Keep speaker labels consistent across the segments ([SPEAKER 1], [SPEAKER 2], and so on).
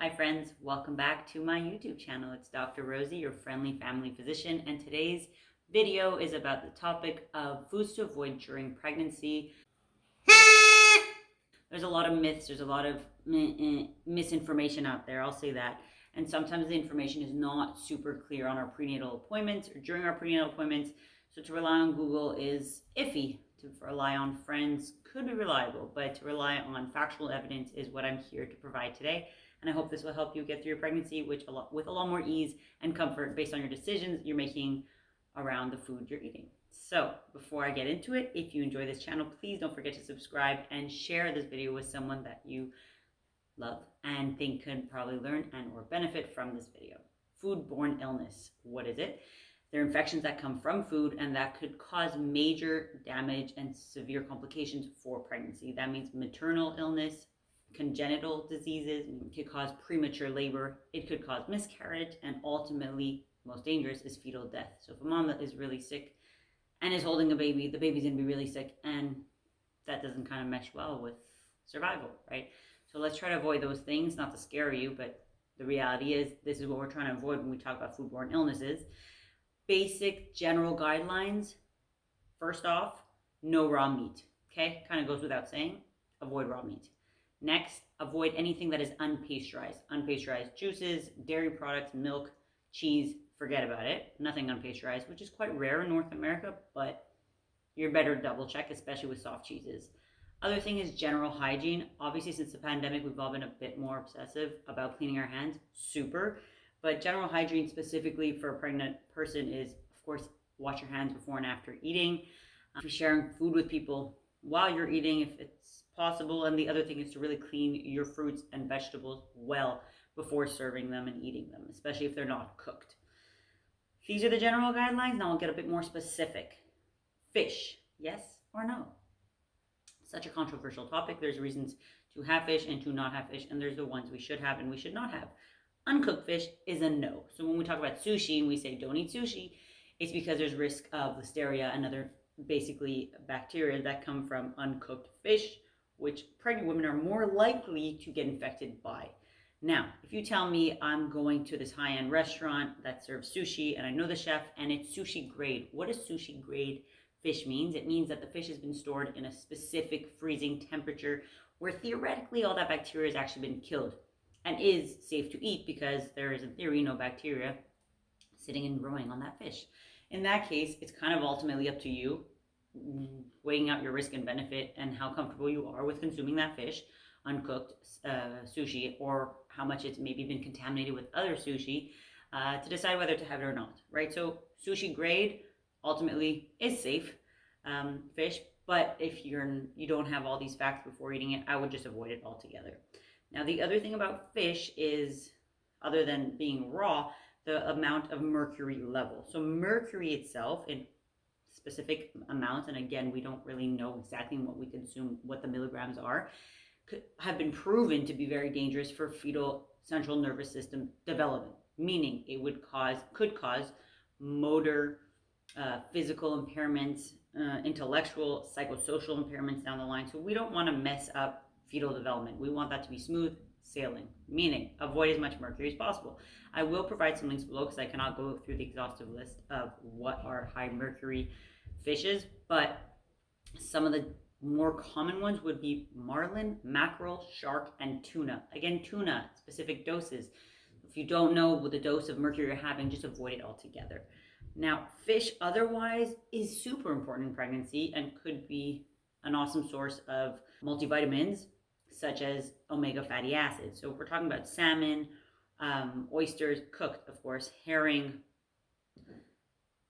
[SPEAKER 1] Hi friends, welcome back to my YouTube channel. It's Doctor.Rosi, your friendly family physician, and today's video is about the topic of foods to avoid during pregnancy. There's a lot of myths, there's a lot of misinformation out there, I'll say that. And sometimes the information is not super clear on our prenatal appointments or during our prenatal appointments. So to rely on Google is iffy. To rely on friends could be reliable, but to rely on factual evidence is what I'm here to provide today. And I hope this will help you get through your pregnancy with a lot more ease and comfort based on your decisions you're making around the food you're eating. So before I get into it, if you enjoy this channel, please don't forget to subscribe and share this video with someone that you love and think could probably learn and or benefit from this video. Foodborne illness. What is it? They're infections that come from food and that could cause major damage and severe complications for pregnancy. That means maternal illness, congenital diseases. It could cause premature labor. It could cause miscarriage, and ultimately, most dangerous is fetal death. So if a mom that is really sick and is holding a baby, the baby's gonna be really sick, and that doesn't kind of mesh well with survival, right? So let's try to avoid those things, not to scare you, but the reality is this is what we're trying to avoid when we talk about foodborne illnesses. Basic general guidelines. First off, no raw meat. Okay, kind of goes without saying. Avoid raw meat. Next, avoid anything that is unpasteurized. Unpasteurized juices, dairy products, milk, cheese, forget about it. Nothing unpasteurized, which is quite rare in North America, but you're better double check, especially with soft cheeses. Other thing is general hygiene. Obviously, since the pandemic, we've all been a bit more obsessive about cleaning our hands. Super. But general hygiene specifically for a pregnant person is, of course, wash your hands before and after eating. If you're sharing food with people while you're eating, if it's possible. And the other thing is to really clean your fruits and vegetables well before serving them and eating them, especially if they're not cooked. These are the general guidelines. Now I'll get a bit more specific. Fish, yes or no? Such a controversial topic. There's reasons to have fish and to not have fish, and there's the ones we should have and we should not have. Uncooked fish is a no. So when we talk about sushi and we say don't eat sushi, it's because there's risk of listeria and other basically bacteria that come from uncooked fish, which pregnant women are more likely to get infected by. Now, if you tell me I'm going to this high-end restaurant that serves sushi and I know the chef and it's sushi grade, what does sushi grade fish means? It means that the fish has been stored in a specific freezing temperature where theoretically all that bacteria has actually been killed and is safe to eat because there is, in theory, no bacteria sitting and growing on that fish. In that case, it's kind of ultimately up to you, weighing out your risk and benefit and how comfortable you are with consuming that fish, uncooked sushi, or how much it's maybe been contaminated with other sushi, to decide whether to have it or not, right? So sushi grade ultimately is safe fish, but if you don't have all these facts before eating it, I would just avoid it altogether. Now, the other thing about fish is, other than being raw, the amount of mercury level. So mercury itself in specific amounts, and again, we don't really know exactly what we consume, what the milligrams are, have been proven to be very dangerous for fetal central nervous system development, meaning it could cause motor, physical impairments, intellectual, psychosocial impairments down the line. So we don't want to mess up fetal development. We want that to be smooth sailing, meaning avoid as much mercury as possible. I will provide some links below because I cannot go through the exhaustive list of what are high mercury fishes, but some of the more common ones would be marlin, mackerel, shark, and tuna. Again, tuna, specific doses. If you don't know the dose of mercury you're having, just avoid it altogether. Now, fish otherwise is super important in pregnancy and could be an awesome source of multivitamins, such as omega fatty acids. So if we're talking about salmon, oysters, cooked, of course, herring,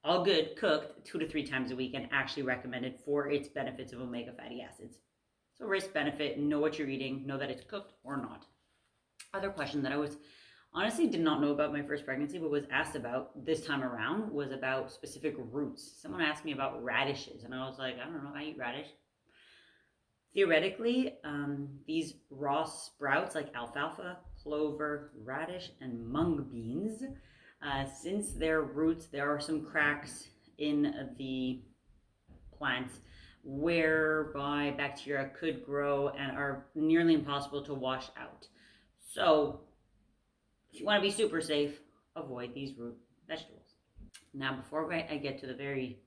[SPEAKER 1] all good, cooked 2 to 3 times a week and actually recommended for its benefits of omega fatty acids. So risk benefit, know what you're eating, know that it's cooked or not. Other question that I was honestly did not know about my first pregnancy, but was asked about this time around was about specific roots. Someone asked me about radishes, and I was like, I don't know, I eat radish. Theoretically, these raw sprouts like alfalfa, clover, radish, and mung beans, since their roots, there are some cracks in the plants whereby bacteria could grow and are nearly impossible to wash out. So If you want to be super safe, avoid these root vegetables. Now, before I get to the very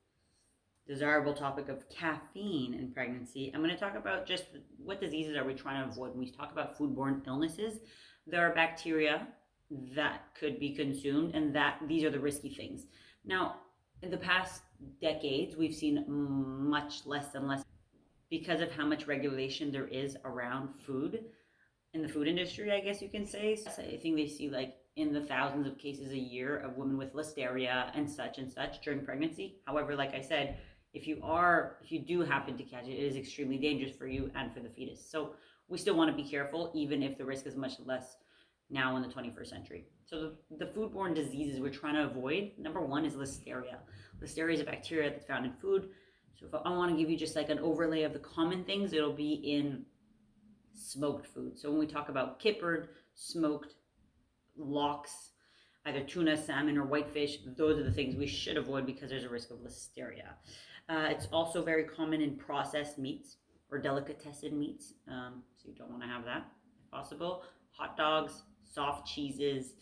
[SPEAKER 1] desirable topic of caffeine in pregnancy, I'm going to talk about just what diseases are we trying to avoid. When we talk about foodborne illnesses, there are bacteria that could be consumed, and that these are the risky things. Now, in the past decades, we've seen much less and less because of how much regulation there is around food in the food industry, I guess you can say. So I think they see like in the thousands of cases a year of women with listeria and such during pregnancy. However, like I said, if you do happen to catch it, it is extremely dangerous for you and for the fetus. So we still want to be careful, even if the risk is much less now in the 21st century. So the foodborne diseases we're trying to avoid, number one is listeria. Listeria is a bacteria that's found in food. So if I want to give you just like an overlay of the common things, it'll be in smoked food. So when we talk about kippered, smoked, lox, either tuna, salmon, or whitefish, those are the things we should avoid because there's a risk of listeria. It's also very common in processed meats or delicatessen meats, so you don't want to have that if possible. Hot dogs, soft cheeses,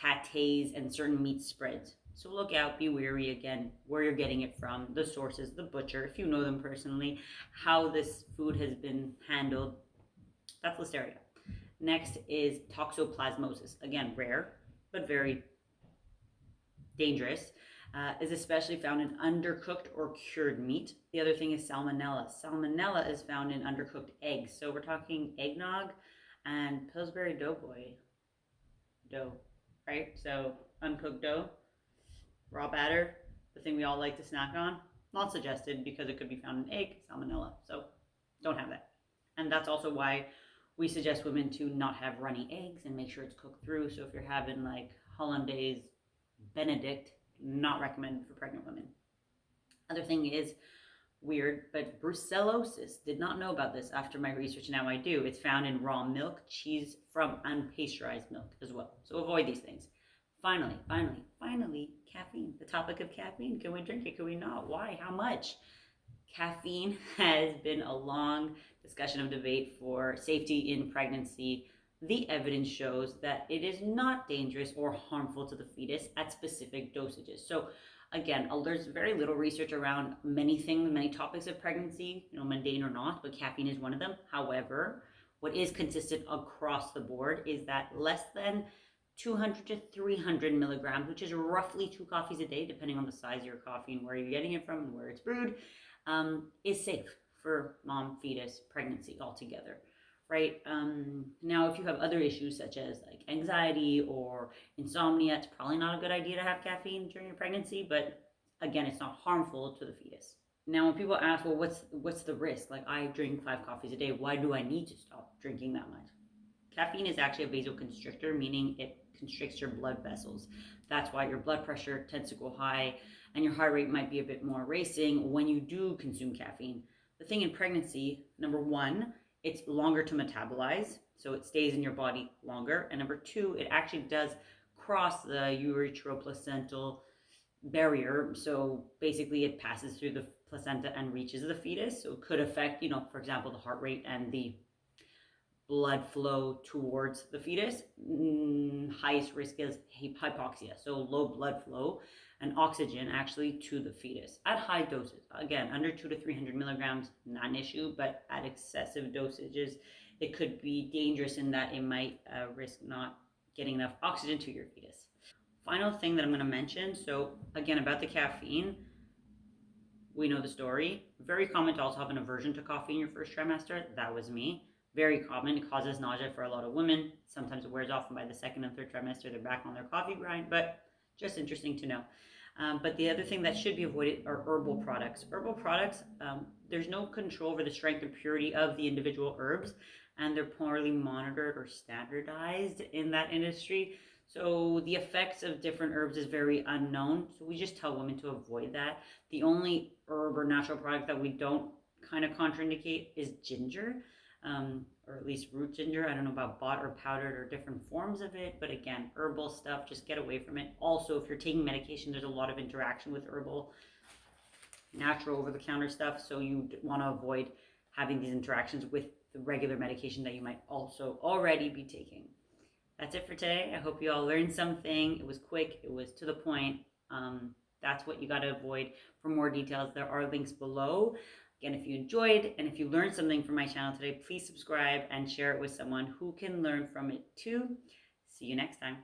[SPEAKER 1] pâtés, and certain meat spreads. So look out, be wary again where you're getting it from, the sources, the butcher, if you know them personally, how this food has been handled. That's listeria. Next is toxoplasmosis. Again, rare, but very dangerous. Is especially found in undercooked or cured meat. The other thing is salmonella. Salmonella is found in undercooked eggs. So we're talking eggnog and Pillsbury Doughboy dough, right? So uncooked dough, raw batter, the thing we all like to snack on. Not suggested because it could be found in egg, salmonella. So don't have that. And that's also why we suggest women to not have runny eggs and make sure it's cooked through. So if you're having like Hollandaise Benedict, not recommended for pregnant women. Other thing is weird, but brucellosis. Did not know about this after my research. Now I do. It's found in raw milk, cheese from unpasteurized milk as well. So avoid these things. Finally, caffeine. The topic of caffeine. Can we drink it? Can we not? Why? How much? Caffeine has been a long discussion of debate for safety in pregnancy. The evidence shows that it is not dangerous or harmful to the fetus at specific dosages. So again, there's very little research around many things, many topics of pregnancy, mundane or not, but caffeine is one of them. However, what is consistent across the board is that less than 200 to 300 milligrams, which is roughly 2 coffees a day, depending on the size of your coffee and where you're getting it from and where it's brewed, is safe for mom, fetus, pregnancy altogether, right? Now, if you have other issues such as like anxiety or insomnia, it's probably not a good idea to have caffeine during your pregnancy, but again, it's not harmful to the fetus. Now, when people ask, well, what's the risk? Like, I drink 5 coffees a day. Why do I need to stop drinking that much? Caffeine is actually a vasoconstrictor, meaning it constricts your blood vessels. That's why your blood pressure tends to go high and your heart rate might be a bit more racing when you do consume caffeine. The thing in pregnancy, number one, it's longer to metabolize, so it stays in your body longer. And number two, it actually does cross the ureteroplacental barrier. So basically it passes through the placenta and reaches the fetus. So it could affect, for example, the heart rate and the blood flow towards the fetus. Highest risk is hypoxia, so low blood flow and oxygen actually to the fetus at high doses. Again, under 200 to 300 milligrams, not an issue, but at excessive dosages, it could be dangerous in that it might risk not getting enough oxygen to your fetus. Final thing that I'm going to mention, so again, about the caffeine, we know the story. Very common to also have an aversion to coffee in your first trimester. That was me. Very common. It causes nausea for a lot of women. Sometimes it wears off, and by the second and third trimester, they're back on their coffee grind, but just interesting to know. But the other thing that should be avoided are herbal products. Herbal products, there's no control over the strength and purity of the individual herbs, and they're poorly monitored or standardized in that industry. So the effects of different herbs is very unknown. So we just tell women to avoid that. The only herb or natural product that we don't kind of contraindicate is ginger. Or at least root ginger. I don't know about bought or powdered or different forms of it, but again, herbal stuff, just get away from it. Also, if you're taking medication, there's a lot of interaction with herbal, natural over-the-counter stuff, so you want to avoid having these interactions with the regular medication that you might also already be taking. that's it for today. I hope you all learned something. It was quick, it was to the point. That's what you got to avoid. For more details, there are links below. Again, if you enjoyed and if you learned something from my channel today, please subscribe and share it with someone who can learn from it too. See you next time.